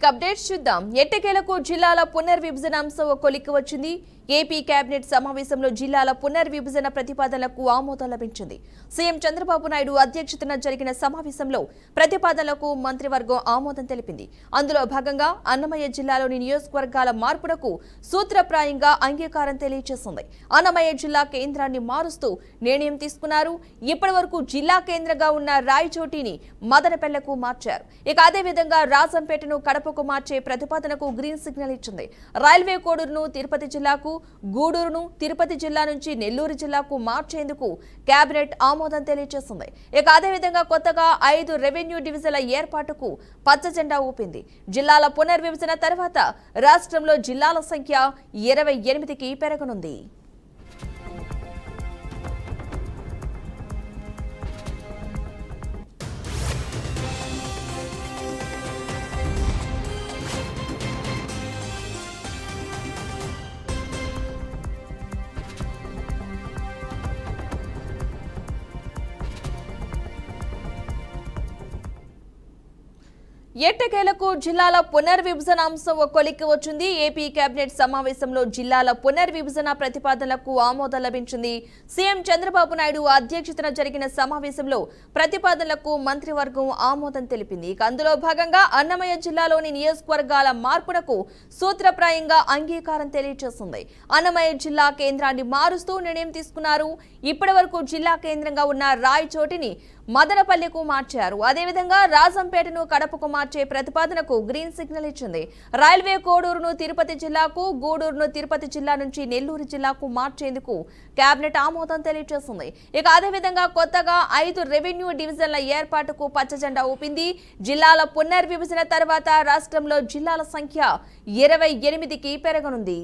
ఇక అప్డేట్స్ చూద్దాం. ఎట్టకేలకు జిల్లాల పునర్విభజన అంశం ఒక కొలిక్కి వచ్చింది. ఏపీ కేబినెట్ సమావేశంలో జిల్లాల పునర్విభజన ప్రతిపాదనలకు ఆమోదం లభించింది. సీఎం చంద్రబాబు నాయుడు అధ్యక్షతన జరిగిన సమావేశంలో ప్రతిపాదనలకు మంత్రివర్గం ఆమోదం తెలిపింది. అందులో భాగంగా అన్నమయ్య జిల్లాలోని నియోజకవర్గాల మార్పునకు సూత్రప్రాయంగా అంగీకారం తెలియజేసింది. అన్నమయ్య జిల్లా కేంద్రాన్ని మారుస్తూ నిర్ణయం తీసుకున్నారు. ఇప్పటి వరకు జిల్లా కేంద్రంగా ఉన్న రాయచోటిని మదనపల్లెకు మార్చారు. ఇక అదేవిధంగా రాజంపేటను కడపకు మార్చే ప్రతిపాదనకు గ్రీన్ సిగ్నల్ ఇచ్చింది. రైల్వే కోడూరును తిరుపతి జిల్లాకు, గూడూరును తిరుపతి జిల్లా నుంచి నెల్లూరు జిల్లాకు మార్చేందుకు కేబినెట్ ఆమోదం తెలియజేసింది. ఇక అదేవిధంగా కొత్తగా 5 రెవెన్యూ డివిజన్ల ఏర్పాటుకు పచ్చ జెండా ఊపింది. జిల్లాల పునర్విభజన తర్వాత రాష్ట్రంలో జిల్లాల సంఖ్య 28కి పెరగనుంది. ఎట్టకేలకు జిల్లాల పునర్విభజన అంశం ఒక కొలిక్కి వచ్చింది. ఏపీ కేబినెట్ సమావేశంలో జిల్లాల పునర్విభజన ప్రతిపాదనలకు ఆమోదం లభించింది. సీఎం చంద్రబాబు నాయుడు అధ్యక్షతన జరిగిన సమావేశంలో ప్రతిపాదనలకు మంత్రివర్గం ఆమోదం తెలిపింది. ఇక అందులో భాగంగా అన్నమయ్య జిల్లాలోని నియోజకవర్గాల మార్పునకు సూత్రప్రాయంగా అంగీకారం తెలియజేసింది. అన్నమయ్య జిల్లా కేంద్రాన్ని మారుస్తూ నిర్ణయం తీసుకున్నారు. ఇప్పటి వరకు జిల్లా కేంద్రంగా ఉన్న రాయచోటిని మదనపల్లెకు మార్చారు. అదేవిధంగా రాజంపేటను కడపకు మార్చే ప్రతిపాదనకు గ్రీన్ సిగ్నల్ ఇచ్చింది. రైల్వే కోడూరును తిరుపతి జిల్లాకు, గూడూరును తిరుపతి జిల్లా నుంచి నెల్లూరు జిల్లాకు మార్చేందుకు కేబినెట్ ఆమోదం తెలియజేసింది. ఇక అదేవిధంగా కొత్తగా 5 రెవెన్యూ డివిజన్ల ఏర్పాటుకు పచ్చ జెండా ఊపింది. జిల్లాల పునర్విభజన తర్వాత రాష్ట్రంలో జిల్లాల సంఖ్య 28కి పెరగనుంది.